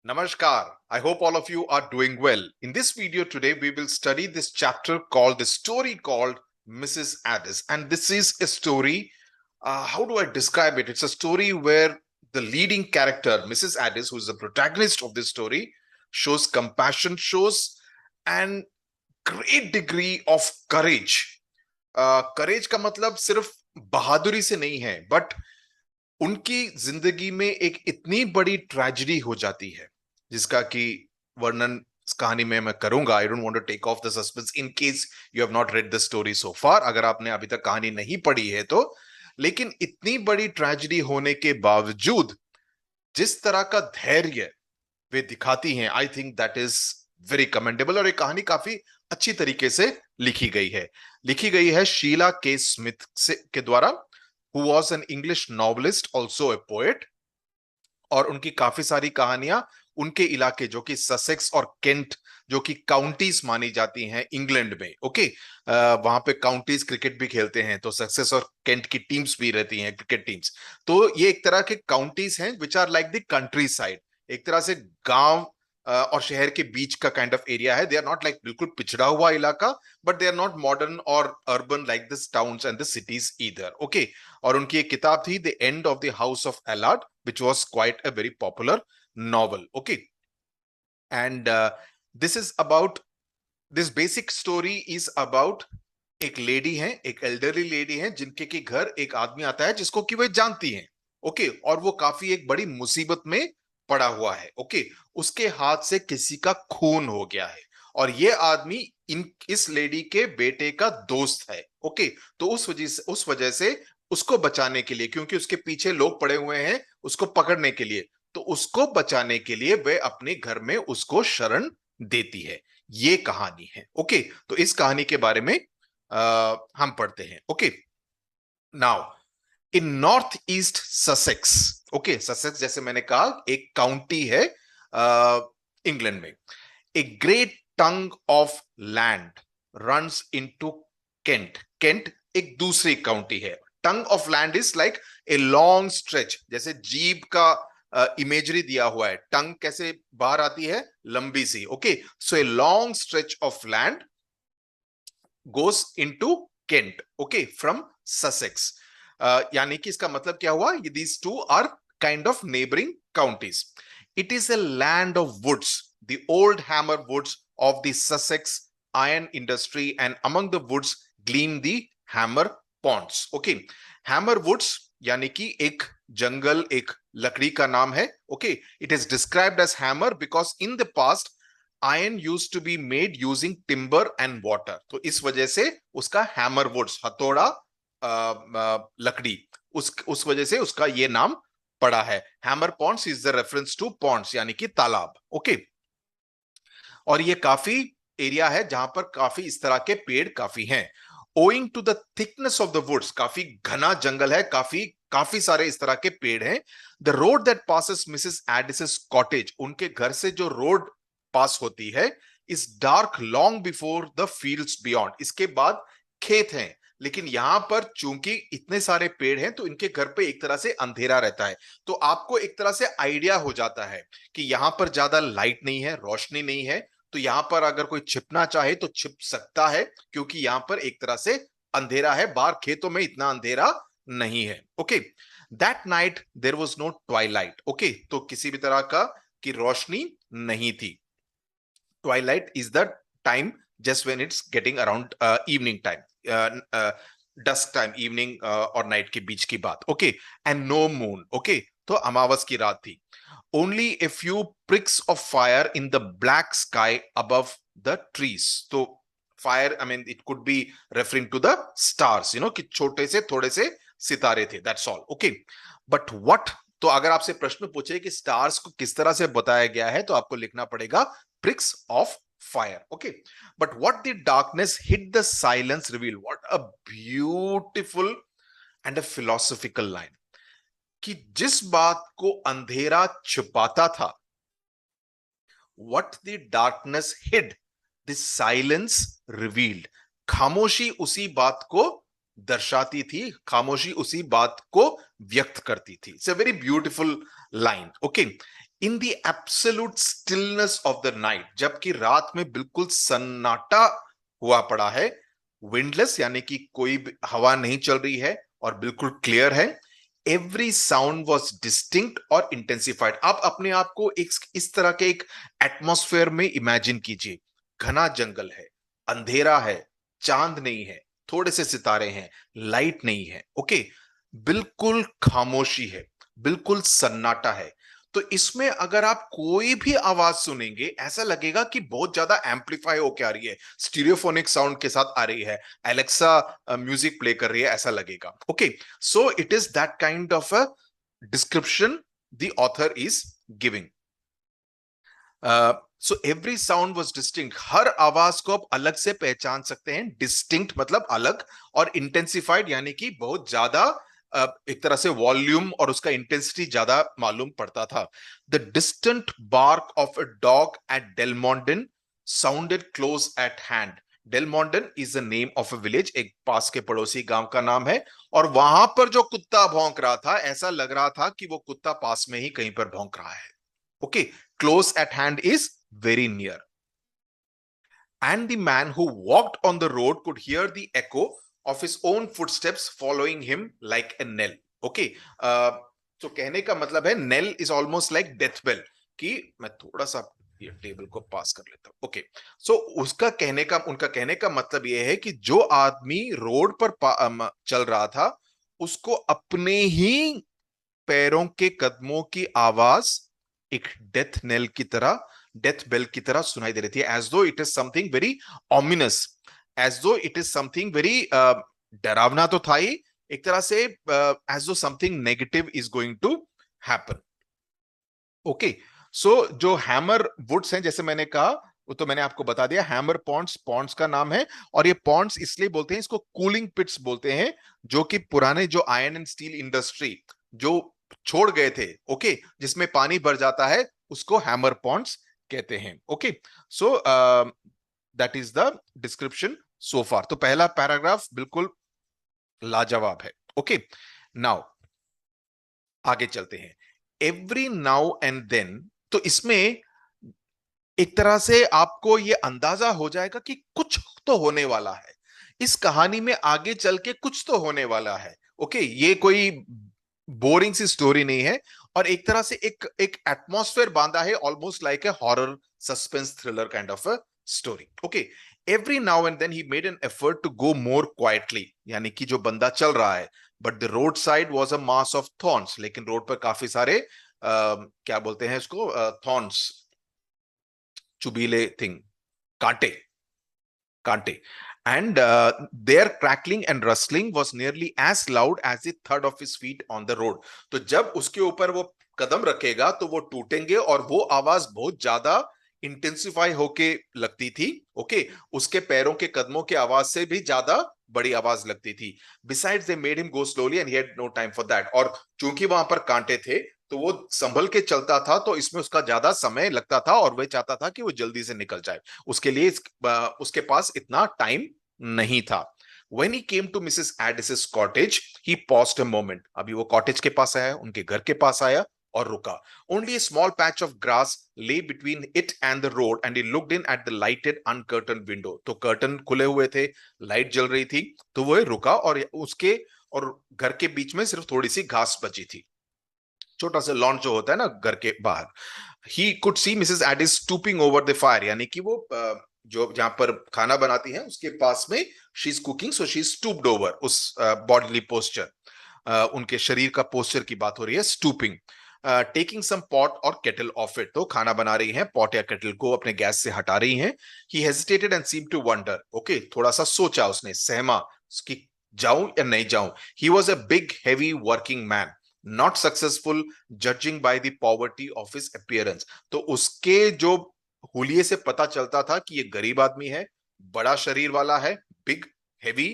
Namaskar. I hope all of you are doing well. In this video today, we will study this chapter called the story called Mrs. Addis. And this is a story. How do I describe it? It's a story where the leading character, Mrs. Addis, who is the protagonist of this story, shows compassion, shows an great degree of courage. करेज का मतलब सिर्फ बहादुरी से नहीं है, but उनकी जिंदगी में एक इतनी बड़ी ट्रेजेडी हो जाती है जिसका कि वर्णन इस कहानी में मैं करूंगा. I don't want to take off the suspense in case you have not read the story so far, अगर आपने अभी तक कहानी नहीं पढ़ी है तो. लेकिन इतनी बड़ी ट्रेजेडी होने के बावजूद जिस तरह का धैर्य वे दिखाती हैं, I think that is very commendable. और ये कहानी काफी अच्छी तरीके से लिखी गई है शीला के स्मिथ के द्वारा, who was an English novelist, also a poet. और उनकी काफी सारी कहानियां उनके इलाके जो कि ससेक्स और केंट, जो कि काउंटीज मानी जाती हैं इंग्लैंड में. ओके, वहां पे काउंटीज क्रिकेट भी खेलते हैं, तो ससेक्स और केंट की टीम्स भी रहती हैं, क्रिकेट टीम्स. तो ये एक तरह के काउंटीज हैं which are like the countryside, एक तरह से गांव और शहर के बीच का काइंड ऑफ एरिया है. दे आर नॉट लाइक बिल्कुल पिछड़ा हुआ इलाका, but they are not modern और urban like this towns and the cities either. Okay, और उनकी एक किताब थी the end of the house of Allard, which was quite a very popular novel. Okay, and this is about, this basic story is about एक lady है, एक elderly lady है जिनके के घर एक आदमी आता है जिसको कि वे जानती हैं. ओके, और वो काफी एक बड़ी मुसीबत में पड़ा हुआ है. ओके, उसके हाथ से किसी का खून हो गया है और ये आदमी इस लेडी के बेटे का दोस्त है. ओके, तो उस वजह से उसको बचाने के लिए, क्योंकि उसके पीछे लोग पड़े हुए हैं उसको पकड़ने के लिए, तो उसको बचाने के लिए वे अपने घर में उसको शरण देती है. ये कहानी है. ओके, तो इस कहानी के बारे में हम पढ़ते हैं. Okay, now in north east Sussex. Okay, Sussex जैसे मैंने कहा एक काउंटी है इंग्लैंड में. A great tongue of land runs into Kent. Kent एक दूसरी काउंटी है. Tongue of land is like a long stretch, जैसे जीभ का इमेजरी दिया हुआ है. टंग कैसे बाहर आती है, लंबी सी. Okay, so a long stretch of land goes into Kent. Okay, from Sussex. यानी कि इसका मतलब क्या हुआ, these two are kind of neighbouring counties. It is a land of woods, the old hammer woods of the Sussex iron industry, and among the woods gleam the hammer ponds. Okay, hammer woods यानी कि एक जंगल, एक लकड़ी का नाम है. Okay, it is described as hammer because in the past iron used to be made using timber and water. तो इस वजह से उसका hammer woods, हथौड़ा लकड़ी, उस वजह से उसका ये नाम पड़ा है. hammer ponds is the reference to ponds यानी कि तालाब. Okay, और ये काफी एरिया है जहां पर काफी इस तरह के पेड़ काफी हैं. Owing to the thickness of the woods, काफी घना जंगल है, काफी सारे इस तरह के पेड़ हैं. The road that passes Mrs Aedes cottage, उनके घर से जो रोड पास होती है, is dark long before the fields beyond. इसके बाद खेत हैं, लेकिन यहां पर चूंकि इतने सारे पेड़ हैं तो इनके घर पे एक तरह से अंधेरा रहता है. तो आपको एक तरह से आइडिया हो जाता है कि यहां पर ज्यादा लाइट नहीं है, रोशनी नहीं है, तो यहां पर अगर कोई छिपना चाहे तो छिप सकता है, क्योंकि यहां पर एक तरह से अंधेरा है. बाहर खेतों में इतना अंधेरा नहीं है. Okay, that night there was no twilight. Okay, तो किसी भी तरह का की रोशनी नहीं थी. Twilight is the time just when it's getting around evening time, dusk time, evening और night के बीच की बात. Okay, and no moon. Okay, तो अमावस की रात थी. Only a few pricks of fire in the black sky above the trees. तो fire, I mean, it could be referring to the stars, you know, कि छोटे से थोड़े से सितारे थे. That's all. Okay, but what? तो अगर आपसे प्रश्न पूछे कि स्टार्स को किस तरह से बताया गया है, तो आपको लिखना पड़ेगा pricks of fire. Okay, but what the darkness hid the silence revealed. What a beautiful and a philosophical line. कि जिस बात को अंधेरा छुपाता था, what the darkness hid the silence revealed. खामोशी उसी बात को दर्शाती थी, खामोशी उसी बात को व्यक्त करती थी. It's a very beautiful line. Okay, in the absolute stillness of the night, जबकि रात में बिल्कुल सन्नाटा हुआ पड़ा है, विंडलेस यानी कि कोई हवा नहीं चल रही है और बिल्कुल क्लियर है, एवरी साउंड वॉज डिस्टिंक्ट और इंटेंसिफाइड। आप अपने आप को एक इस तरह के एक एटमॉस्फेयर में इमेजिन कीजिए। घना जंगल है, अंधेरा है, चांद नहीं है, थोड़े से सितारे हैं, लाइट नहीं है, ओके, बिल्कुल खामोशी है, बिल्कुल सन्नाटा है। तो इसमें अगर आप कोई भी आवाज सुनेंगे ऐसा लगेगा कि बहुत ज्यादा एम्पलीफाई होकर आ रही है, स्टीरियोफोनिक साउंड के साथ आ रही है, एलेक्सा म्यूजिक प्ले कर रही है, ऐसा लगेगा। Okay, so it is that kind of a description the author is giving. So every sound was distinct, हर आवाज को आप अलग से पहचान सकते हैं। डिस्टिंक्ट मतलब अलग, और इंटेंसिफाइड यानी कि बहुत ज्यादा, एक तरह से वॉल्यूम और उसका इंटेंसिटी ज्यादा मालूम पड़ता था। The distant bark of a dog at Delmonden sounded close at hand. Delmonden is the name of a village, एक पास के पड़ोसी गांव का नाम है, और वहां पर जो कुत्ता भौंक रहा था ऐसा लग रहा था कि वो कुत्ता पास में ही कहीं पर भौंक रहा है। Okay, close at hand is very near. And the man who walked on the road could hear the echo of his own footsteps following him like a knell. Okay, तो कहने का मतलब है knell is almost like death bell, कि मैं थोड़ा सा ये टेबल को पास कर लेता हूं। ओके, सो उसका कहने का, उनका कहने का मतलब ये है कि जो आदमी रोड पर चल रहा था उसको अपने ही पैरों के कदमों की आवाज एक डेथ नेल की तरह, डेथ बेल की तरह सुनाई दे रही थी, as though it is something very ominous, as though it is something very, डरावना तो था ही एक तरह से, as though something negative is going to happen. Okay, so जो हैमर वुड्स हैं, जैसे मैंने कहा, वो तो मैंने आपको बता दिया, हैमर पॉन्ड्स पॉन्ड्स का नाम है, और ये पॉन्ड्स इसलिए बोलते हैं, इसको कूलिंग पिट्स बोलते हैं, जो कि पुराने जो आयरन एंड स्टील इंडस्ट्री जो छोड़ गए थे, ओके, जिसमें पानी भर जाता है, उसको हैमर पॉन्ड्स कहते हैं। Okay, so that is the description so far. तो पहला पैराग्राफ बिल्कुल लाजवाब है। ओके, नाउ आगे चलते हैं। एवरी नाउ एंड देन, तो इसमें एक तरह से आपको यह अंदाजा हो जाएगा कि कुछ तो होने वाला है इस कहानी में, आगे चल के कुछ तो होने वाला है। ओके, ये कोई बोरिंग सी स्टोरी नहीं है, और एक तरह से एक एक एटमॉस्फेयर बांधा है, almost like a horror suspense thriller kind of a story. Okay, every now and then he made an effort to go more quietly, यानी कि जो बंदा चल रहा है, but the roadside was a mass of thorns, लेकिन road पर काफी सारे क्या बोलते हैं इसको, थॉर्न्स, चुबीले थिंग, कांटे, कांटे, and their crackling and rustling was nearly as loud as the thud of his feet on the road. तो जब उसके ऊपर वो कदम रखेगा तो वो टूटेंगे, और वो आवाज बहुत ज्यादा इंटेंसिफाई होके लगती थी। ओके, उसके पैरों के कदमों की आवाज से भी ज्यादा बड़ी आवाज लगती थी। Besides, they made him go slowly and he had no time for that. और चूंकि वहां पर कांटे थे तो वो संभल के चलता था, तो इसमें उसका ज्यादा समय लगता था, और वह चाहता था कि वो जल्दी से निकल जाए, उसके लिए उसके पास इतना टाइम नहीं था। When he came to Mrs. Addis's cottage, he paused a moment. अभी वो कॉटेज के पास आया, उनके घर के पास आया और रुका। Only a small patch of grass lay between it and the road, and he looked in at the lighted, uncurtained window. तो कर्टन खुले हुए थे, लाइट जल रही थी, तो वो रुका, और उसके और घर के बीच में सिर्फ थोड़ी सी घास बची थी, छोटा सा लॉन जो होता है ना घर के बाहर। ही could C Mrs Aedes stooping over the fire, यानी कि वो जो जहां पर खाना बनाती हैं उसके पास में she is cooking, so she stooped over, उस बॉडीली पोस्चर, उनके शरीर का पोस्चर की बात हो रही है, स्टूपिंग, टेकिंग सम पॉट और केटल ऑफ इट, तो खाना बना रही हैं, पॉट या केटल को अपने गैस से हटा रही हैं। He hesitated and seemed to wonder, okay, थोड़ा सा सोचा उसने, सहमा कि जाऊं या नहीं जाऊं। He was a big heavy working man, not successful judging by the poverty of his appearance, तो उसके जो हुलिये से पता चलता था कि ये गरीब आदमी है, बड़ा शरीर वाला है, बिग हेवी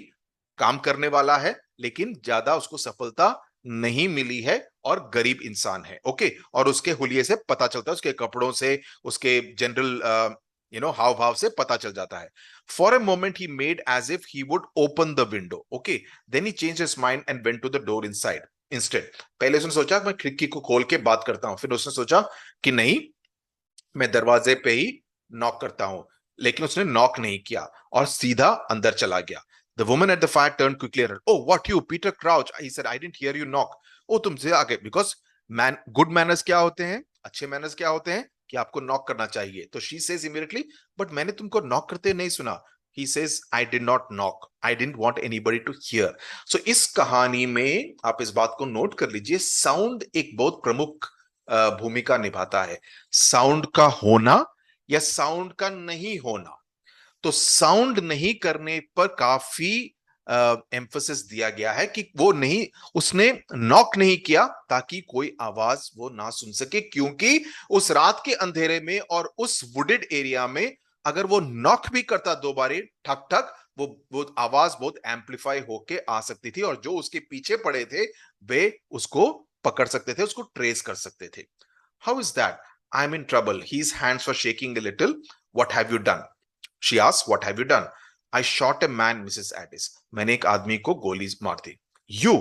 काम करने वाला है, लेकिन ज्यादा उसको सफलता नहीं मिली है, और गरीब इंसान है। ओके, और उसके हुलिये से पता चलता है, उसके कपड़ों से, उसके जनरल हाव भाव से पता चल जाता है। For a moment he made as if he would open the window, okay, then he change his mind and went to the door inside. Instead. पहले उसने सोचा मैं खिड़की को खोल के बात करता हूं, फिर उसने सोचा कि नहीं, मैं दरवाजे पे ही नॉक करता हूं, लेकिन उसने नॉक नहीं किया और सीधा अंदर चला गया। The woman at the fire turn quickly around, oh what you Peter Crouch, he said, I didn't hear you knock. Oh तुमसे आगे, बिकॉज मैन गुड मैनर्स क्या होते हैं, अच्छे मैनर्स क्या होते हैं कि आपको नॉक करना चाहिए। तो शी सेज इमीडिएटली, बट मैंने तुमको नॉक करते नहीं सुना। He says, I did not knock, I didn't want anybody to hear. So इस कहानी में आप इस बात को नोट कर लीजिए, साउंड एक बहुत प्रमुख भूमिका निभाता है। साउंड का होना या साउंड का नहीं होना। तो साउंड नहीं करने पर काफी एम्फोसिस दिया गया है कि वो नहीं, उसने नॉक नहीं किया ताकि कोई आवाज वो ना सुन सके, क्योंकि उस रात के अंधेरे में और उस वुडेड एरिया में अगर वो नॉक भी करता दो बारी ठक ठक, वो आवाज बहुत एम्पलीफाई होके आ सकती थी, और जो उसके पीछे पड़े थे वे उसको पकड़ सकते थे, उसको ट्रेस कर सकते थे। How is that? I am in trouble, his hands were shaking a little. What have you done? She asked, what have you done? I shot a man, Mrs. Addis. मैंने एक आदमी को गोली मार दी। You?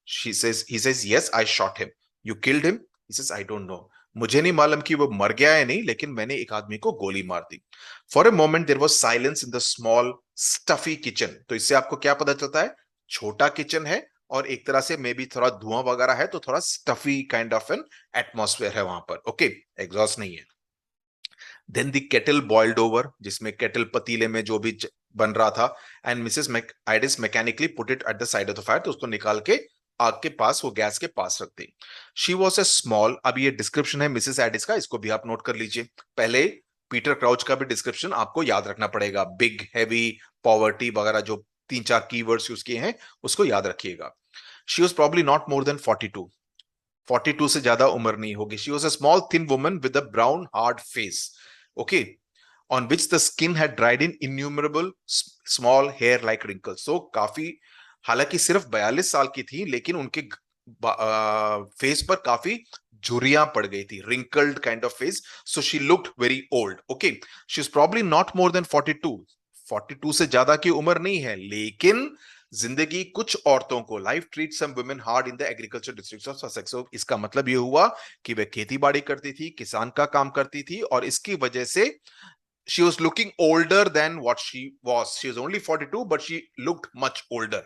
She says, he says, yes, I shot him. You killed him? He says, I don't know. मुझे नहीं मालूम कि वो मर गया है नहीं, लेकिन मैंने एक आदमी को गोली मार दी। For a moment there was silence in the small stuffy kitchen. तो इससे आपको क्या पता चलता है? छोटा किचन है और एक तरह से मे बी थोड़ा धुआं वगैरह है, तो थोड़ा stuffy kind of an atmosphere है वहां पर। ओके, एग्जॉस्ट नहीं है। Then the kettle boiled over, जिसमें केटल पतीले में जो भी बन रहा था, and Mrs Eddis mechanically put it at the side of the fire, तो उसको निकाल के आग के पास, वो गैस के पास रख दी। शी वॉज ए स्मॉल, अब ये डिस्क्रिप्शन है मिसेस एडिस का, इसको भी आप नोट कर लीजिए। पहले पीटर क्राउच का भी डिस्क्रिप्शन आपको याद रखना पड़ेगा, बिग, हैवी, पॉवर्टी वगैरह जो 3-4 कीवर्ड्स यूज किए हैं उसको याद रखिएगा। She was probably not more than 42, 42 से ज्यादा उम्र नहीं होगी। She was a small thin woman with a brown hard face, okay, on which the skin had dried in innumerable small hair like wrinkles. So काफी, हालांकि सिर्फ 42 साल की थी, लेकिन उनके फेस पर काफी झुर्रियां पड़ गई थी, wrinkled kind of face, so she looked very old. Okay, she is probably not more than 42, 42 से ज्यादा की उम्र नहीं है, लेकिन जिंदगी कुछ औरतों को, life treat some women hard in the agriculture district of Sussex. इसका मतलब ये हुआ कि वह खेती बाड़ी करती थी, किसान का काम करती थी, और इसकी वजह से she was looking older than what she was. She was only 42, but she looked much older.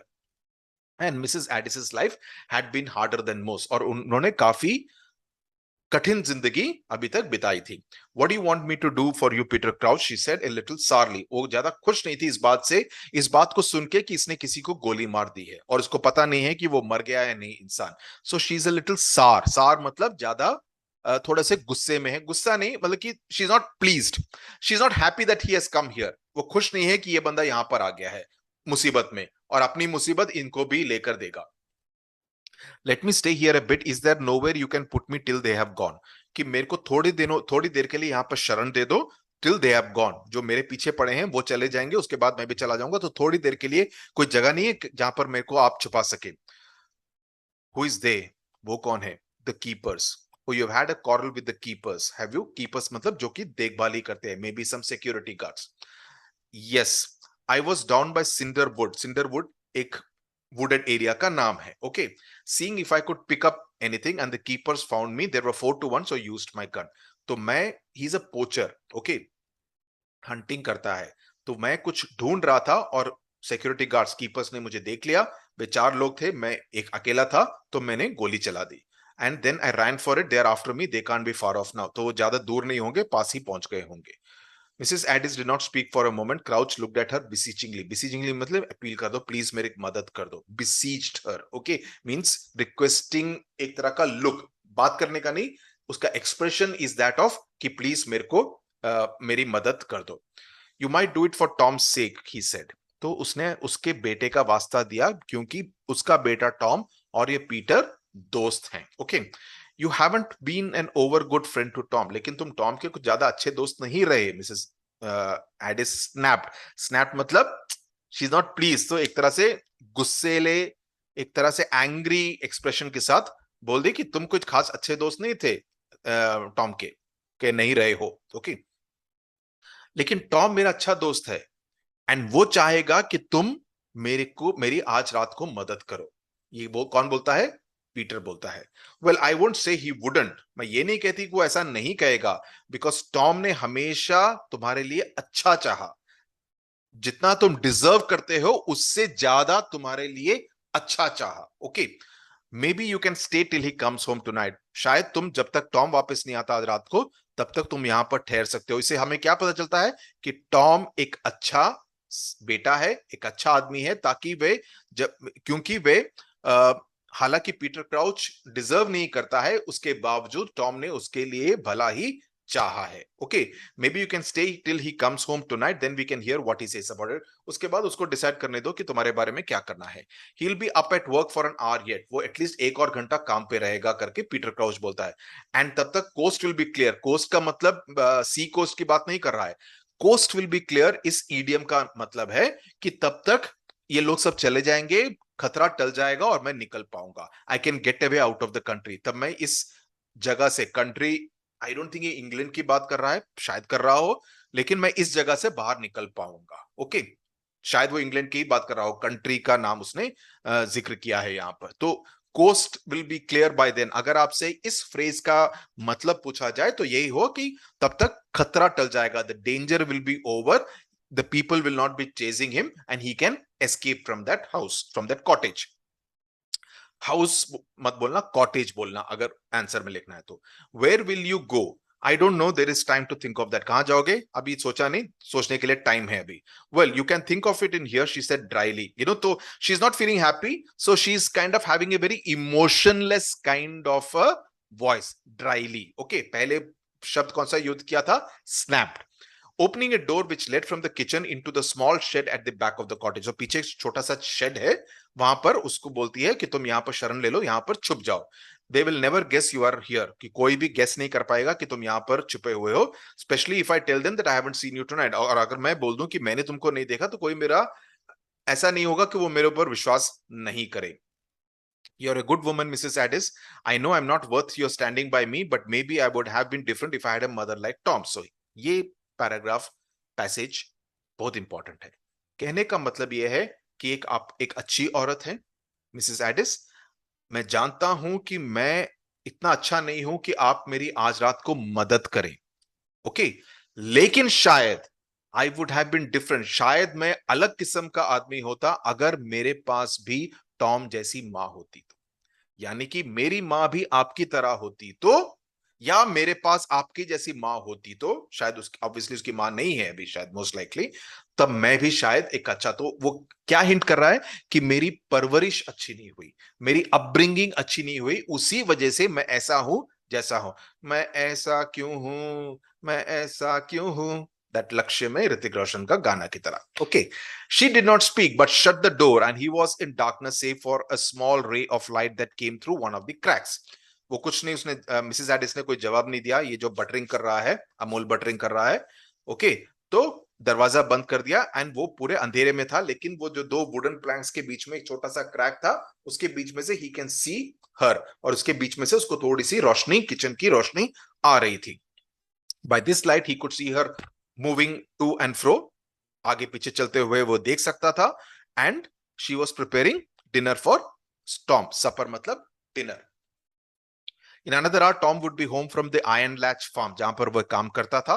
And Mrs. Addis's life had been harder than most. और उन्होंने काफी कठिन जिंदगी अभी तक बिताई थी। What do you want me to do for you, Peter Crouch? She said a little sourly. वो ज्यादा खुश नहीं थी इस बात से, इस बात को सुन के कि इसने किसी को गोली मार दी है, और इसको पता नहीं है कि वो मर गया है नहीं इंसान। So she's a little sour. Sour मतलब ज्यादा थोड़ा से गुस्से में है, गुस्सा नहीं मतलब कि she is not pleased, she is not happy that he has come here. वो खुश नहीं है कि ये बंदा यहां पर आ गया है मुसीबत में, और अपनी मुसीबत इनको भी लेकर देगा। Let me stay here a bit, is there nowhere you can put me till they have gone, कि मेरे को थोड़ी देर के लिए यहाँ पर शरण दे दो, टिल दे हैव गॉन, जो मेरे पीछे पड़े हैं वो चले जाएंगे, उसके बाद मैं भी चला जाऊंगा, तो थोड़ी देर के लिए कोई जगह नहीं है जहां पर मेरे को आप छुपा सके। Who is they? वो कौन है? The keepers. Oh, you've had a quarrel with the keepers, have you? Keepers मतलब जो कि देखभाल ही करते हैं, maybe some security guards. Yes, I was down by Cinderwood. Cinderwood एक wooded area का नाम है. Okay, seeing if I could pick up anything, and the keepers found me. There were 4 to 1, so I used my gun. तो मैं, he's a poacher. Okay, hunting करता है, तो मैं कुछ ढूंढ रहा था और सिक्योरिटी गार्ड्स, कीपर्स ने मुझे देख लिया। वे 4 लोग थे, मैं एक अकेला था, तो मैंने गोली चला दी। And then I ran for it, they are after me, they can't be far off now, तो वो ज्यादा दूर नहीं होंगे, पास ही पहुंच गए होंगे। Mrs Addis did not speak for a moment, Crouch looked at her beseechingly, beseechingly मतलब अपील कर दो, प्लीज मेरी मदद कर दो, beseeched her, okay, means requesting, एक तरह का लुक, बात करने का नहीं, उसका एक्सप्रेशन इज दैट ऑफ कि प्लीज मेरे को मेरी मदद कर दो। You might do it for Tom sake, he said, तो उसने उसके बेटे का वास्ता दिया, क्योंकि उसका बेटा टॉम और ये पीटर दोस्त हैं। Okay, you haven't been an over good friend to Tom, लेकिन तुम टॉम के कुछ ज्यादा अच्छे दोस्त नहीं रहे। मिसेस एडिस स्नैप्ड, स्नैप्ड मतलब शी इज नॉट प्लीज, तो एक तरह से गुस्सेले, एक तरह से एंग्री एक्सप्रेशन के साथ बोल दी कि तुम कुछ खास अच्छे दोस्त नहीं थे टॉम के नहीं रहे हो। ओके, लेकिन टॉम मेरा अच्छा दोस्त है, एंड वो चाहेगा कि तुम मेरे को, मेरी आज रात को मदद करो। ये वो कौन बोलता है? पीटर बोलता है, well I won't say he wouldn't, मैं ये नहीं कहती कि वो ऐसा नहीं कहेगा, बिकॉज टॉम ने हमेशा तुम्हारे लिए अच्छा चाहा, जितना तुम डिजर्व करते हो उससे ज्यादा तुम्हारे लिए अच्छा चाहा। Okay, maybe you can stay till he comes home tonight, शायद तुम जब तक टॉम वापस नहीं आता आज रात को तब तक तुम यहां पर ठहर सकते हो। इससे हमें क्या पता चलता है कि टॉम एक अच्छा बेटा है, एक अच्छा आदमी है, ताकि वे जब क्योंकि वे हालांकि पीटर क्राउच डिजर्व नहीं करता है, उसके बावजूद टॉम ने उसके लिए भला ही चाहा है। Okay, maybe you can stay till he comes home tonight, then we can hear what he says about it. उसके बाद उसको डिसाइड करने दो कि तुम्हारे बारे में क्या करना है। He will be up at work for an hour yet, वो एटलीस्ट एक और घंटा काम पे रहेगा करके पीटर क्राउच बोलता है। एंड तब तक coast will be clear, coast का मतलब सी कोस्ट की बात नहीं कर रहा है, कोस्ट विल बी क्लियर इस ईडियम का मतलब है कि तब तक ये लोग सब चले जाएंगे, खतरा टल जाएगा और मैं निकल पाऊंगा, I can get away out of the country. तब मैं इस जगह से, कंट्री आई डोंट थिंक ये इंग्लैंड की बात कर रहा है, शायद कर रहा हो, लेकिन मैं इस जगह से बाहर निकल पाऊंगा। ओके, शायद वो इंग्लैंड की बात कर रहा हो, कंट्री का नाम उसने जिक्र किया है यहां पर। तो coast will be clear by then, अगर आपसे इस फ्रेज का मतलब पूछा जाए तो यही हो कि तब तक खतरा टल जाएगा, the danger will be over, the people will not be chasing him and he can escape from that house, from that cottage. House मत बोलना, कॉटेज बोलना अगर आंसर में लिखना है तो। Where will you go, I don't know, there is time to think of that, कहां जाओगे अभी सोचा नहीं, सोचने के लिए टाइम है अभी। Well you can think of it in here, she said drily, you know, तो she is not feeling happy, so she is kind of having a very emotionless kind of a voice, drily. Okay, पहले शब्द कौन सा use किया था, snapped. Opening a door which led from the kitchen into the small shed at the back of the cottage, जो पीछे एक छोटा सा शेड है, वहां पर उसको बोलती है कि तुम यहां पर शरण ले लो, यहां पर छुप जाओ। They will never guess you are here, कि कोई भी गेस नहीं कर पाएगा कि तुम यहां पर छुपे हुए हो, specially if I tell them that I haven't seen you tonight, और अगर मैं बोल दूं कि मैंने तुमको नहीं देखा तो कोई मेरा ऐसा नहीं होगा कि वो मेरे ऊपर विश्वास नहीं करे। You're a good woman, Mrs. Addis. I know I'm not worth your standing by me, but maybe I would have been different if I had a mother like Tom. So ये पैराग्राफ, पैसेज बहुत important है। कहने का मतलब यह है कि आप एक अच्छी औरत है मिसेस एडिस, मैं जानता हूं कि मैं इतना अच्छा नहीं हूं कि आप मेरी आज रात को मदद करें। ओके, लेकिन शायद I would have been different, शायद मैं अलग किस्म का आदमी होता अगर मेरे पास भी टॉम जैसी मां होती तो, यानी कि मेरी मां भी आपकी तरह होती तो, या मेरे पास आपकी जैसी मां होती तो, शायद उसकी ऑब्वियसली उसकी मां नहीं है अभी, शायद मोस्ट लाइकली, तब मैं भी शायद एक अच्छा, तो वो क्या हिंट कर रहा है कि मेरी परवरिश अच्छी नहीं हुई, मेरी अपब्रिंगिंग अच्छी नहीं हुई, उसी वजह से मैं ऐसा हूं जैसा हूं। मैं ऐसा क्यों हूं, मैं ऐसा क्यों हूं, दैट लक्ष्य में ऋतिक रोशन का गाना की तरह। Okay, she did not speak but shut the door and he was in darkness save for a small ray of light that came through one of the cracks. वो कुछ नहीं, उसने मिसेस एडिस ने कोई जवाब नहीं दिया, ये जो बटरिंग कर रहा है, अमूल बटरिंग कर रहा है। ओके, तो दरवाजा बंद कर दिया एंड वो पूरे अंधेरे में था, लेकिन वो जो दो वुडन प्लैंक्स के बीच में एक छोटा सा क्रैक था, उसके बीच में से ही कैन सी हर, और उसके बीच में से उसको थोड़ी सी रोशनी, किचन की रोशनी आ रही थी। By this light he could see her moving to and fro, आगे पीछे चलते हुए वो देख सकता था। And she was preparing dinner for Tom, supper मतलब dinner. In another hour Tom would be home from the Iron Latch Farm, जहां पर वह काम करता था।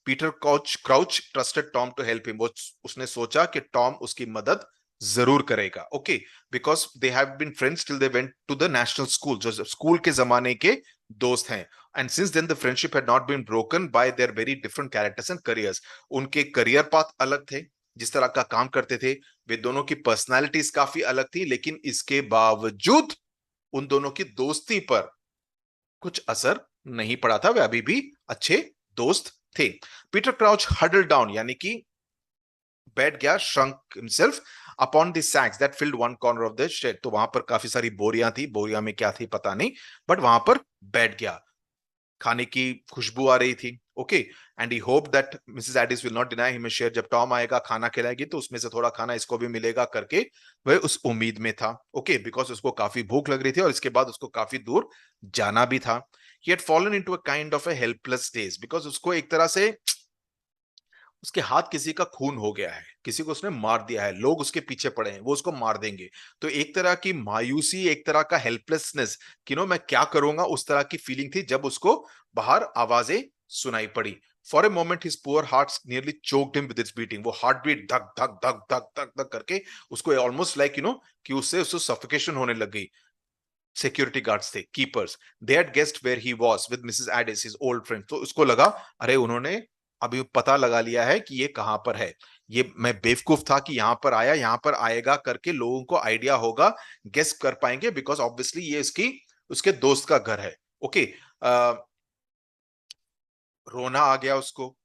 Peter Crouch trusted Tom to help him, वो उसने सोचा कि टॉम उसकी मदद जरूर करेगा। Okay, because they have been friends till they went to the national school, जो स्कूल के जमाने के दोस्त हैं। And since then the friendship had not been broken by their very different characters and careers, उनके करियर पाथ अलग थे, जिस तरह का काम करते थे, वे दोनों की पर्सनालिटीज काफी अलग थी, लेकिन इसके बावजूद उन दोनों की दोस्ती पर कुछ असर नहीं पड़ा था, वे अभी भी अच्छे दोस्त थे। पीटर क्राउच हडल डाउन, यानी कि बैठ गया, shrunk himself upon the sacks that filled one corner of the shed, तो वहां पर काफी सारी बोरियां थी, बोरिया में क्या थी पता नहीं, बट वहां पर बैठ गया, खाने की खुशबू आ रही थी। Okay, and he hope that Mrs Aedes will not deny him a share, जब टॉम आएगा खाना खिलाएगी तो उसमें से थोड़ा खाना इसको भी मिलेगा करके वह उस उम्मीद में था। ओके, बिकॉज उसको काफी भूख लग रही थी और इसके बाद उसको काफी दूर जाना भी था। He had fallen into a kind of a helpless stage, because उसको एक तरह से उसके हाथ किसी का खून हो गया है, किसी को उसने मार दिया है, लोग उसके पीछे पड़े हैं, वो उसको मार देंगे। तो एक तरह की मायूसी, एक तरह का हेल्पलेसनेस कि नो मैं क्या करूंगा, उस तरह की फीलिंग थी जब उसको बाहर आवाजें सुनाई पड़ी। For a moment his poor heart nearly choked him with its beating. वो हार्ट बीट धक धक धक धक धक धक करके उसको ऑलमोस्ट लाइक कि उससे उसको सफोकेशन होने लग गई। सिक्योरिटी गार्ड्स थे, keepers, they had guessed where he was with Mrs Eddis his old friend. तो उसको लगा अरे उन्होंने अभी पता लगा लिया है कि ये कहां पर है। ये मैं बेवकूफ था कि यहां पर आया, यहां पर आएगा करके लोगों को आइडिया होगा, गेस कर पाएंगे, बिकॉज ऑब्वियसली ये इसकी उसके दोस्त का घर है। ओके, रोना आ गया उसको,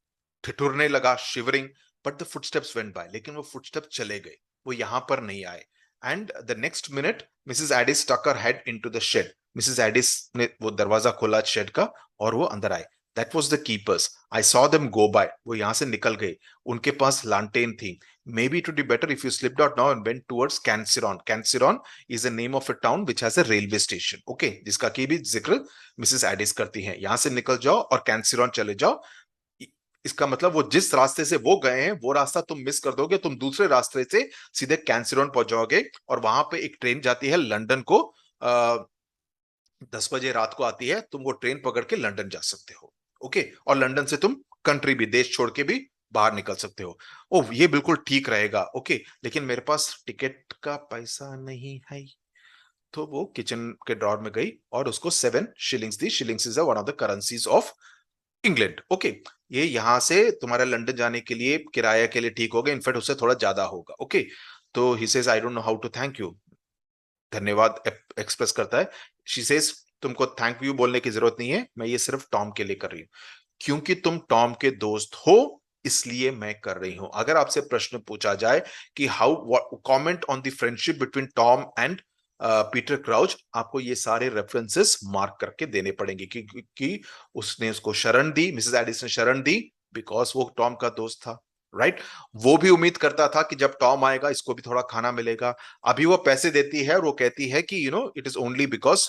ठिठुरने लगा, shivering. But the footsteps went by, लेकिन वो फुटस्टेप्स चले गए, वो यहां पर नहीं आए। And the next minute Mrs Eddis stuck her head into the shed. Mrs Eddis ने वो दरवाजा खोला शेड का और वो अंदर आए। That was the keepers, I saw them go by. वो यहां से निकल गए, उनके पास लालटेन थी। Maybe it would be better if you slipped out now and went towards Canceron. Canceron is the name of a town which has a railway station. Okay, जिसका की भी जिक्र मिसेस एडिस करती हैं। यहां से निकल जाओ और कैंसिरॉन चले जाओ। इसका मतलब वो जिस रास्ते से वो गए हैं वो रास्ता तुम मिस कर दोगे, तुम दूसरे रास्ते से सीधे कैंसिरॉन पहुंच जाओगे। और वहां पे एक ट्रेन जाती है लंदन को, 10 बजे रात को आती है, तुम वो ट्रेन पकड़ के लंदन जा सकते हो। ओके, और लंदन से तुम कंट्री भी, देश छोड़ के भी बाहर निकल सकते हो। ओ ये बिल्कुल ठीक रहेगा। ओके, लेकिन मेरे पास टिकट का पैसा नहीं है। तो वो किचन के ड्रॉर में गई और उसको 7 शिलिंग्स दी। Shillings is one of the currencies of England. Okay, ये यहां से तुम्हारा लंदन जाने के लिए किराया के लिए ठीक होगा, इनफैक्ट उससे थोड़ा ज्यादा होगा। ओके, तो he says I don't know how to thank you, धन्यवाद एक्सप्रेस करता है। शी सेज तुमको थैंक यू बोलने की जरूरत नहीं है, मैं ये सिर्फ टॉम के लिए कर रही हूँ, क्योंकि तुम टॉम के दोस्त हो इसलिए मैं कर रही हूं। अगर आपसे प्रश्न पूछा जाए कि how comment on the friendship between Tom and Peter crouch, आपको ये सारे रेफरेंसेस मार्क करके देने पड़ेंगे कि उसने उसको शरण दी, मिसेस एडिस ने शरण दी बिकॉज वो टॉम का दोस्त था। राइट, वो भी उम्मीद करता था कि जब टॉम आएगा इसको भी थोड़ा खाना मिलेगा। अभी वो पैसे देती है और वो कहती है कि इट इज ओनली बिकॉज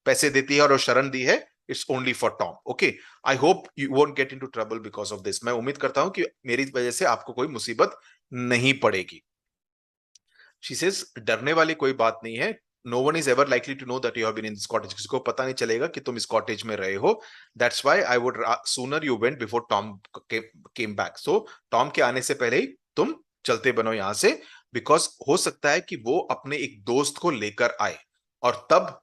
पैसे देती है और वो शरण दी है, it's only for Tom. Okay, I hope you won't get into trouble because of this. मैं उम्मीद करता हूं कि मेरी वजह से आपको कोई मुसीबत नहीं पड़ेगी। शी सेज डरने वाली कोई बात नहीं है। No one is ever likely to know that you have been in this cottage. किसी को पता नहीं चलेगा कि तुम इस कॉटेज में रहे हो। That's why I would sooner you went before Tom came back. So Tom के आने से पहले ही तुम चलते बनो यहां से, बिकॉज हो सकता है कि वो अपने एक दोस्त को लेकर आए और तब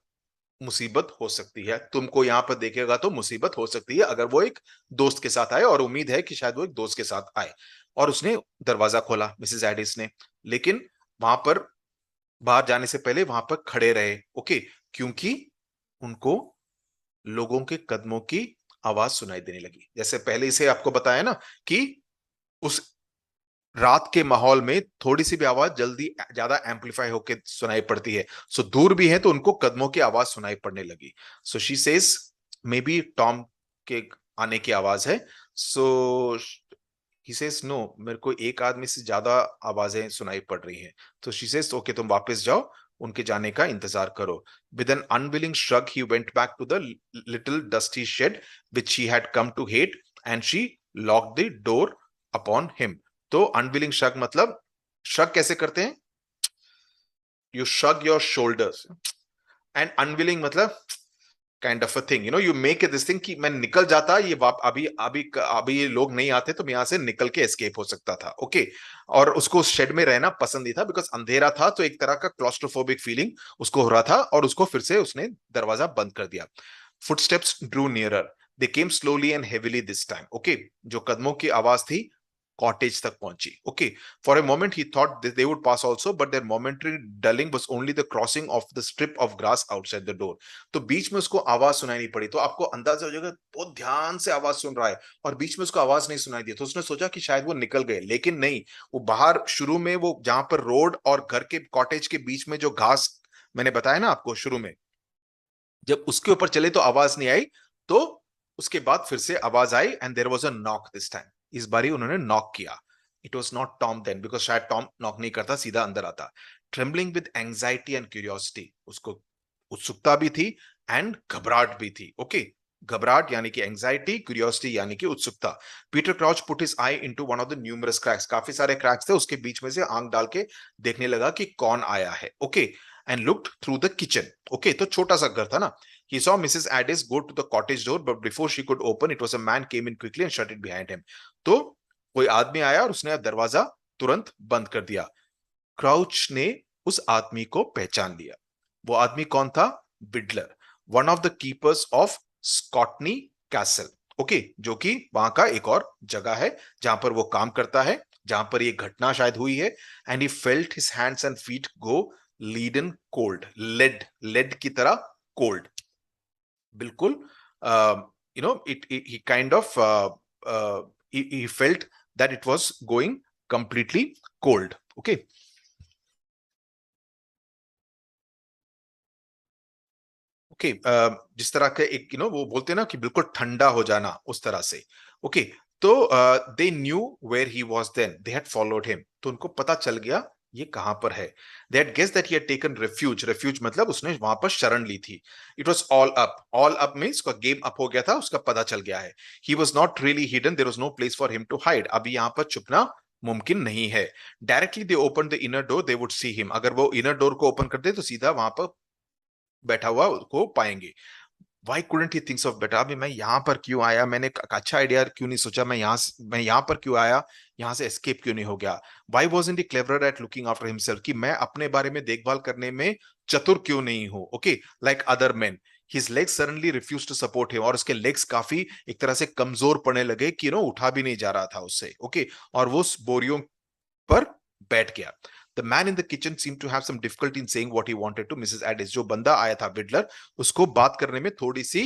मुसीबत हो सकती है। तुमको यहां पर देखेगा तो मुसीबत हो सकती है अगर वो एक दोस्त के साथ आए, और उम्मीद है कि शायद वो एक दोस्त के साथ आए। और उसने दरवाजा खोला मिसेस एडिस ने, लेकिन वहां पर बाहर जाने से पहले वहां पर खड़े रहे। ओके, क्योंकि उनको लोगों के कदमों की आवाज सुनाई देने लगी। जैसे पहले से आपको बताया ना कि उस रात के माहौल में थोड़ी सी भी आवाज जल्दी ज्यादा एम्पलीफाई होकर सुनाई पड़ती है। सो दूर भी है तो उनको कदमों की आवाज सुनाई पड़ने लगी। सो she says may be Tom के आने की आवाज है। सो ही सेज नो, मेरे को एक आदमी से ज्यादा आवाजें सुनाई पड़ रही हैं। तो शी सेज ओके, तुम वापस जाओ, उनके जाने का इंतजार करो। With an unwilling shrug he went back to the little dusty shed which she had come to hate and she locked the door upon him. तो अनविलिंग श्रग मतलब, श्रग कैसे करते हैं, you shrug your shoulders, and unwilling मतलब kind of a thing, you make this thing कि मैं निकल जाता, ये अभी अभी अभी ये लोग नहीं आते तो मैं यहां से निकल के एस्केप हो सकता था। ओके, और उसको उस शेड में रहना पसंद नहीं था बिकॉज अंधेरा था, तो एक तरह का क्लॉस्ट्रोफोबिक फीलिंग उसको हो रहा था, और उसको फिर से उसने दरवाजा बंद कर दिया। Footsteps drew nearer, they came slowly and heavily this time. Okay, जो कदमों की आवाज थी कॉटेज तक पहुंची। Okay, for a moment he thought they would pass also, but their momentary dulling was only the crossing of the strip of grass outside the door. तो बीच में उसको आवाज सुनाई नहीं पड़ी, तो आपको अंदाजा हो जाएगा बहुत ध्यान से आवाज सुन रहा है और बीच में उसको आवाज नहीं सुनाई दी, तो उसने सोचा कि शायद वो निकल गए, लेकिन नहीं। वो बाहर शुरू में वो जहां पर रोड और घर के कॉटेज के बीच में जो घास मैंने बताया ना आपको शुरू में, जब उसके ऊपर चले तो आवाज नहीं आई। तो उसके बाद फिर से आवाज आई and there was a knock this time. इस बारी उन्होंने नॉक किया। It was not Tom then, because शायद टॉम नॉक नहीं करता, सीधा अंदर आता। Trembling with anxiety and curiosity, उसको उत्सुकता भी थी एंड घबराहट भी थी। ओके, घबराहट यानी कि एंजाइटी, क्यूरियोसिटी यानी कि उत्सुकता. Peter crouch put his I into one of the numerous cracks. काफी सारे क्रैक्स थे, उसके बीच में से आंख डाल के देखने लगा कि कौन आया है. Okay, and looked through the kitchen. Okay, तो छोटा सा घर था ना. He saw Mrs. Addis go to the cottage door, but before she could open, it was a man came in quickly and shut it behind him. तो कोई आदमी आया और उसने दरवाजा तुरंत बंद कर दिया. क्राउच ने उस आदमी को पहचान लिया. वो आदमी कौन था? Bidler, one of the keepers of Scotney Castle. Okay, जो कि वहां का एक और जगह है जहां पर वो काम करता है, जहां पर ये घटना शायद हुई है. And he felt his hands and feet go leaden cold. Lead, lead की तरह कोल्ड. बिल्कुल. It he kind of he felt that it was going completely cold. Okay. Okay, जिस तरह के एक वो बोलते हैं ना कि बिल्कुल ठंडा हो जाना, उस तरह से. ओके, तो they knew where he was then, they had followed him. तो उनको पता चल गया ये कहां पर है. They had guessed that he had taken refuge. Refuge मतलब उसने वहां पर शरण ली थी. It was all up. All up means उसका गेम अप हो गया था, उसका पता चल गया है. He was not really hidden, there was no place for him to hide. अभी यहां पर छुपना मुमकिन नहीं है. Directly they open the inner door, they would see him. अगर वो इनर डोर को ओपन कर दे तो सीधा वहां पर बैठा हुआ उसको पाएंगे. Why couldn't he think of better? अभी मैं यहाँ पर क्यों आया, मैंने एक अच्छा आइडिया क्यों नहीं सोचा, मैं यहाँ पर क्यों आया, यहाँ से एस्केप क्यों नहीं हो गया. Why wasn't he cleverer at looking after himself? कि मैं अपने बारे में देखभाल करने में चतुर क्यों नहीं हूँ. Okay, like other men. His legs suddenly refused to support him. और उसके legs काफी एक तरह से कमजोर पड़ने लगे कि उठा भी नहीं जा रहा था उससे. ओके, और वो बोरियों पर बैठ गया. The man in the kitchen seemed to have some difficulty in saying what he wanted to Mrs. Addis. जो बंदा आया था बिडलर, उसको बात करने में थोड़ी सी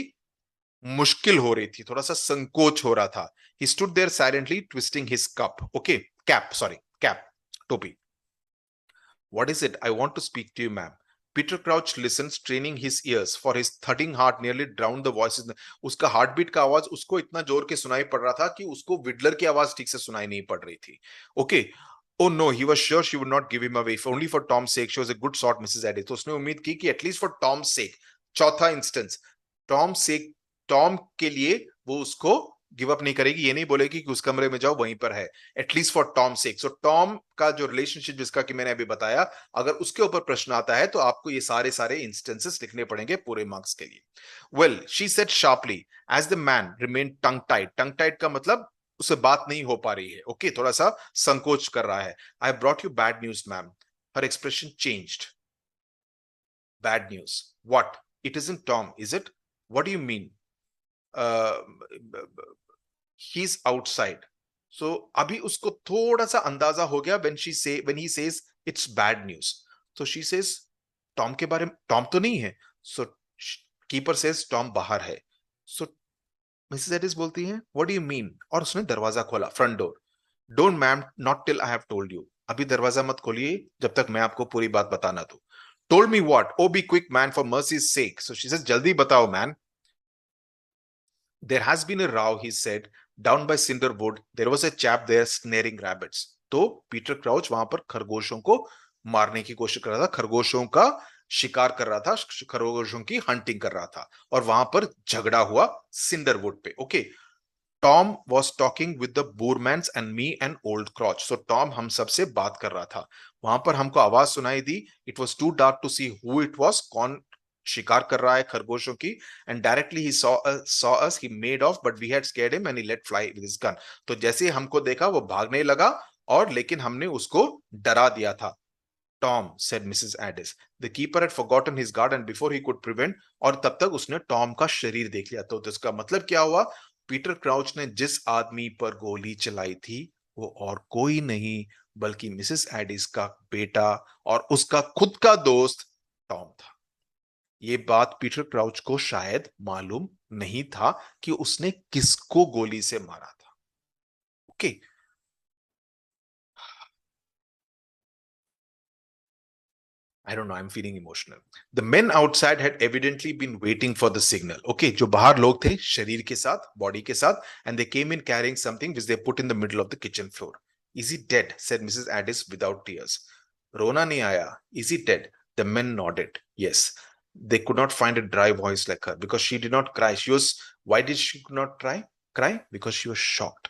मुश्किल हो रही थी, थोड़ा सा संकोच हो रहा था. He stood there silently twisting his cap, टोपी. What is it? I want to speak to you, ma'am. Peter Crouch listened, straining his ears, for his thudding heart nearly drowned the voices. उसका heart beat का आवाज उसको इतना जोर के सुनाई पड़ रहा था कि उसको विडलर की आवाज ठीक से सुनाई नहीं पड़ रही थी. Okay. Oh no, he was sure she would not give him away. If only for Tom's sake. She was a good sort, Mrs. Addis. तो उसने उम्मीद की कि एटलीस्ट फॉर टॉम्स सेक. चौथा इंस्टेंस, टॉम सेक, टॉम के लिए वो उसको गिव अप नहीं करेगी, ये नहीं बोलेगी कि उस कमरे में जाओ वहीं पर है. At least for Tom sake. So Tom का जो रिलेशनशिप जिसका कि मैंने अभी बताया, अगर उसके ऊपर प्रश्न आता है तो आपको ये सारे सारे इंस्टेंसेस लिखने पड़ेंगे पूरे मार्क्स के लिए. Well, she said sharply as the man remain tongue tied. Tongue tied का मतलब उसे बात नहीं हो पा रही है. ओके, थोड़ा सा संकोच कर रहा है. I brought you bad news ma'am. Her expression changed. Bad news, what? It isn't Tom, is it? What do you mean? he's outside. So अभी उसको थोड़ा सा अंदाजा हो गया when he says it's bad news. So she says Tom के बारे में, टॉम तो नहीं है. So कीपर says टॉम बाहर है. So मिसेस एडिस बोलती हैं व्हाट डू यू मीन, और उसने दरवाजा खोला, front door. Don't ma'am, not till I have told you. अभी दरवाजा मत खोलिए जब तक मैं आपको पूरी बात बताना दूं. Told me what? Oh be quick man for mercy's sake. So she says जल्दी बताओ man. There has been a row, he said, down by Cinderwood. There was a chap there snaring rabbits. तो Peter crouch वहां पर खरगोशों को मारने की कोशिश कर रहा था, खरगोशों का शिकार कर रहा था, खरगोशों की हंटिंग कर रहा था, और वहां पर झगड़ा हुआ सिंडरवुड पे. Okay, Tom was talking with the Bormans and me and old Crouch. So Tom हम सबसे बात कर रहा था. वहां पर हमको आवाज सुनाई दी. It was too dark to see who it was, कौन शिकार कर रहा है खरगोशों की. And directly he saw us, he made off, but we had scared him and he let fly with his gun. तो जैसे हमको देखा वो भागने लगा, और लेकिन हमने उसको डरा दिया था. Tom, said Mrs. Addis. The keeper had forgotten his guard and before he could prevent, और तब तक उसने टॉम का शरीर देख लिया. तो इसका मतलब क्या हुआ? पीटर क्राउच ने जिस आदमी पर गोली चलाई थी वो और कोई नहीं बल्कि मिसेस एडिस का बेटा और उसका खुद का दोस्त टॉम था. ये बात पीटर क्राउच को शायद मालूम नहीं था कि उसने किसको गोली से मारा था. Okay, I don't know, I'm feeling emotional. The men outside had evidently been waiting for the signal. Okay, जो बाहर लोग थे शरीर के साथ, बॉडी के साथ, and they came in carrying something which they put in the middle of the kitchen floor. Is he dead? Said Mrs. Addis without tears. रोना नहीं आया. Is he dead? The men nodded. Yes. They could not find a dry voice like her because she did not cry. She was Why did she not cry? Because she was shocked.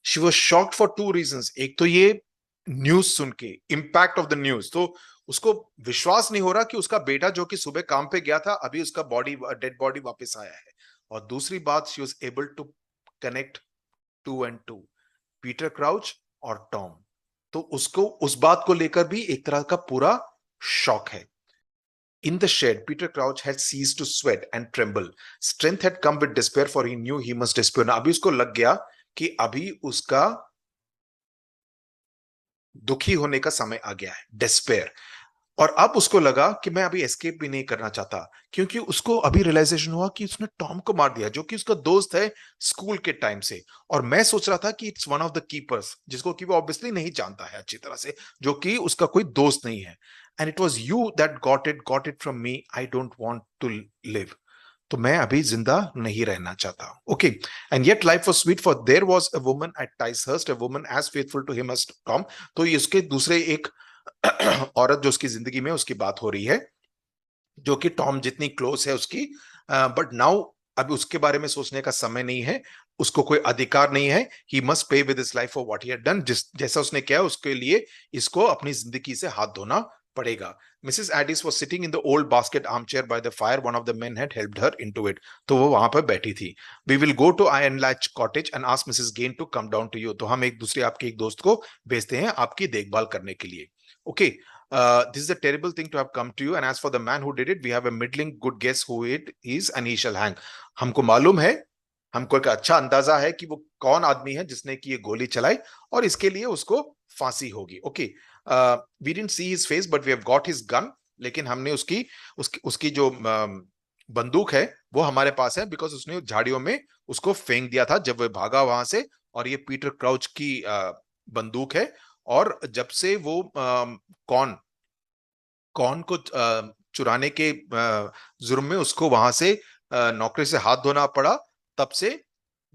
She was shocked for two reasons. एक तो ये news सुन के, impact of the news, तो उसको विश्वास नहीं हो रहा कि उसका बेटा जो कि सुबह काम पे गया था अभी उसका बॉडी, डेड बॉडी वापस आया है। और दूसरी बात, she was able to connect two and two, Peter Crouch और टॉम। तो उसको उस बात को लेकर भी एक तरह का पूरा शॉक है। In the shed, Peter Crouch had ceased to sweat and tremble. Strength had come with despair, for he knew he must despair. अभी उसको लग गया कि अभी उसका दुखी होने का समय आ गया है, despair। और अब उसको लगा कि मैं अभी एस्केप भी नहीं करना चाहता, क्योंकि उसको अभी रियलाइजेशन हुआ कि उसने टॉम को मार दिया, जो कि उसका दोस्त है स्कूल के टाइम से। और मैं सोच रहा था कि it's one of the keepers, जिसको कि वो ऑब्वियसली नहीं जानता है अच्छी तरह से, जो कि उसका कोई दोस्त नहीं है। And it was you that got it from me, I don't want to live. तो मैं अभी जिंदा नहीं रहना चाहता। Okay, and yet life was sweet, for there was a woman at Ticehurst, a woman as faithful to him as Tom. तो ये उसके दूसरे एक औरत जो उसकी जिंदगी में उसकी बात हो रही है, जो कि टॉम जितनी क्लोज है उसकी। बट नाउ अभी उसके बारे में सोचने का समय नहीं है, उसको कोई अधिकार नहीं है। He must pay with his life for what he had done, जिस जैसा उसने किया उसके लिए इसको अपनी जिंदगी से हाथ धोना पड़ेगा। Mrs Eddis was sitting in the old basket armchair by the fire, one of the men had helped her into it. तो वो वहां पर बैठी थी। We will go to Iron Latch cottage and ask Mrs Gain to come down to you. तो हम एक दूसरे आपके एक दोस्त को भेजते हैं आपकी देखभाल करने के लिए। Okay, this is a terrible thing to have come to you, and as for the man who did it, we have a middling good guess who it is, and he shall hang. हमको मालूम है, हमको एक अच्छा अंदाजा है कि वो कौन आदमी है जिसने की ये गोली चलाई, और इसके लिए उसको फांसी होगी। Okay, we didn't see his face but we have got his gun. लेकिन हमने उसकी जो बंदूक है वो हमारे पास है, बिकॉज उसने झाड़ियों में उसको फेंक दिया था जब वो भागा वहां से। और ये पीटर क्राउच की बंदूक है। और जब से वो कौन कौन को चुराने के जुर्म में उसको वहां से नौकरी से हाथ धोना पड़ा, तब से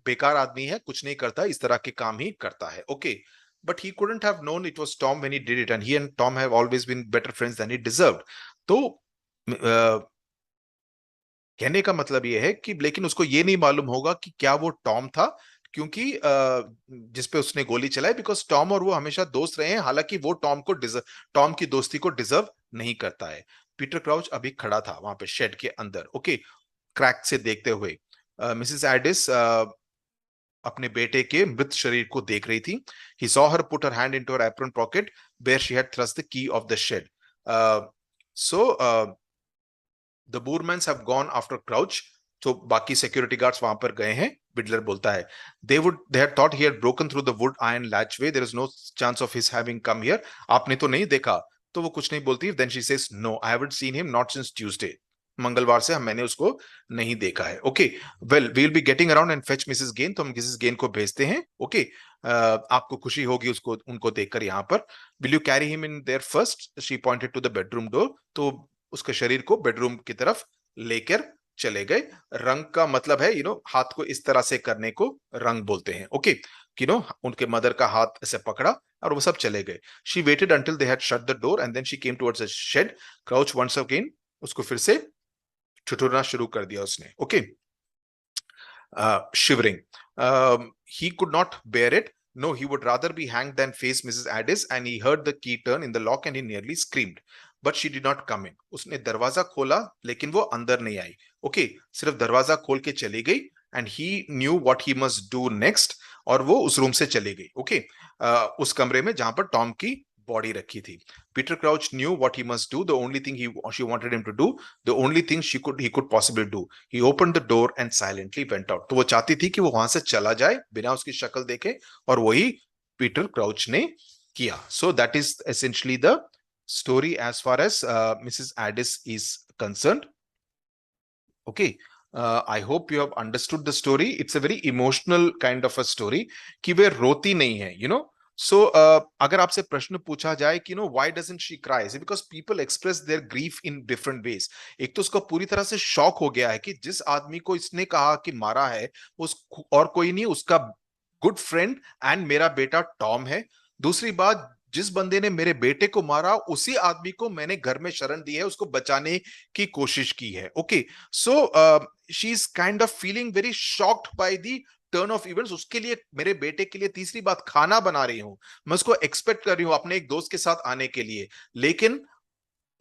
बेकार आदमी है, कुछ नहीं करता, इस तरह के काम ही करता है। Okay, but he couldn't have known it was Tom when he did it, and he and Tom have always been better friends than he deserved. तो कहने का मतलब ये है कि लेकिन उसको ये नहीं मालूम होगा कि क्या वो टॉम था, क्योंकि जिस पे उसने गोली चलाई, बिकॉज टॉम और वो हमेशा दोस्त रहे हैं, हालांकि वो टॉम की दोस्ती को डिजर्व नहीं करता है। पीटर क्राउच अभी खड़ा था वहां पे शेड के अंदर, ओके, क्रैक से देखते हुए। मिसेस एडिस अपने बेटे के मृत शरीर को देख रही थी। He saw her put her hand into her apron pocket where she had thrust the key of the shed. So the Bormans have gone after Crouch. तो बाकी सिक्योरिटी गार्ड्स वहां पर गए हैं। बिडलर बोलता है, they had thought he had broken through the wood iron latchway, there is no chance of his having come here। आपने तो नहीं देखा? तो वो कुछ नहीं बोलती। then she says, no, I haven't seen him not since Tuesday। मंगलवार से मैंने उसको नहीं देखा है। Okay, well we will be getting around and fetch Mrs Gain. तो हम मिसेस गेन को भेजते हैं। ओके, आपको खुशी होगी उसको उनको देखकर यहाँ पर। Will you carry him in there first, she pointed to the bedroom door. तो उसके शरीर को बेडरूम की तरफ लेकर चले गए। रंग का मतलब है हाथ को इस तरह से करने को रंग बोलते हैं। ओके, उनके मदर का हाथ ऐसे पकड़ा और वो सब चले गए। She waited until they had shut the door and then she came towards the shed. Crouch once again, उसको फिर से ठिठुरना शुरू कर दिया उसने। Okay, shivering. He could not bear it. No, he would rather be hanged than face Mrs. Addis, and he heard the key turn in the lock and he nearly screamed. But she did not come in. उसने दरवाजा खोला लेकिन वो अंदर नहीं आई। Okay, सिर्फ दरवाजा खोल के चली गई, and he knew what he must do next, और वो उस रूम से चली गई। ओके, उस कमरे में जहां पर टॉम की बॉडी रखी थी। Peter Crouch knew what he must do. The only thing she wanted him to do, the only thing he could possibly do. He opened the door and silently went out. तो वो चाहती थी कि वो वहां से चला जाए बिना उसकी शक्ल देखे, और वही पीटर क्राउच ने किया। So that is essentially the story as far as Mrs. Addis is concerned. Okay. I hope you have understood the story. It's a very emotional kind of a story कि वे रोती नहीं है। So अगर आपसे प्रश्न पूछा जाए कि why doesn't she cry, is it because people express their grief in different ways। एक तो उसको पूरी तरह से शॉक हो गया है कि जिस आदमी को इसने कहा कि मारा है उस और कोई नहीं, उसका गुड फ्रेंड एंड मेरा बेटा टॉम है। दूसरी बात, जिस बंदे ने मेरे बेटे को मारा उसी आदमी को मैंने घर में शरण दी है, उसको बचाने की कोशिश की है. Okay, so she is kind of feeling very shocked by the turn off events. उसके लिए, मेरे बेटे के लिए तीसरी बात खाना बना रही हूं, मैं उसको एक्सपेक्ट कर रही हूं अपने एक दोस्त के साथ आने के लिए, लेकिन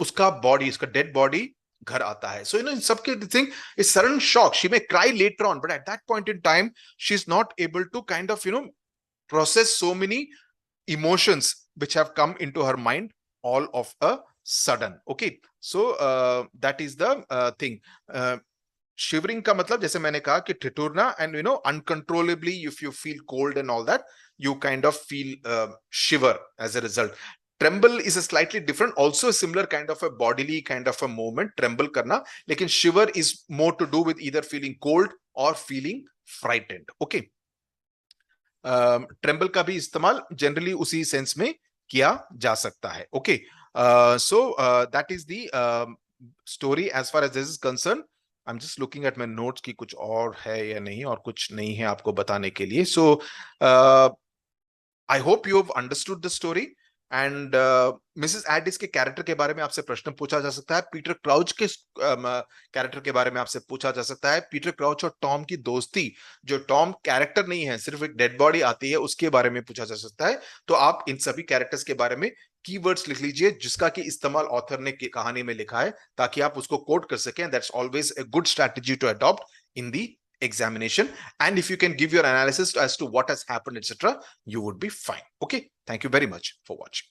उसका बॉडी, उसका डेड बॉडी घर आता है. सो इन सबके thing is sudden shock. She may cry later on, but at that point in time she is not able to kind of process so many emotions which have come into her mind all of a sudden. Okay, so that is the thing. Shivering का मतलब जैसे मैंने कहा कि ठिठुरना, and uncontrollably if you feel cold and all that, you kind of feel shiver as a result. Tremble is a slightly different, also a similar kind of a bodily kind of a movement, tremble करना, लेकिन shiver is more to do with either feeling cold or feeling frightened. Okay, tremble का भी इस्तेमाल generally उसी sense में किया जा सकता है. Okay, so that is the story as far as this is concern. I am just looking at my notes कि कुछ और है या नहीं, और कुछ नहीं है आपको बताने के लिए. So I hope you have understood the story. And Mrs Addis के कैरेक्टर के बारे में आपसे प्रश्न पूछा जा सकता है. पीटर क्राउच के कैरेक्टर के बारे में आपसे पूछा जा सकता है. पीटर क्राउच और टॉम की दोस्ती, जो टॉम कैरेक्टर नहीं है, सिर्फ एक डेड बॉडी आती है, उसके बारे में पूछा जा सकता है. तो आप इन सभी कैरेक्टर्स के बारे में कीवर्ड्स लिख लीजिए जिसका कि इस्तेमाल ऑथर ने कहानी में लिखा है, ताकि आप उसको कोट कर सकें. That's always a good strategy to adopt in the examination. And if you can give your analysis as to what has happened, etc., you would be fine. Okay, thank you very much for watching.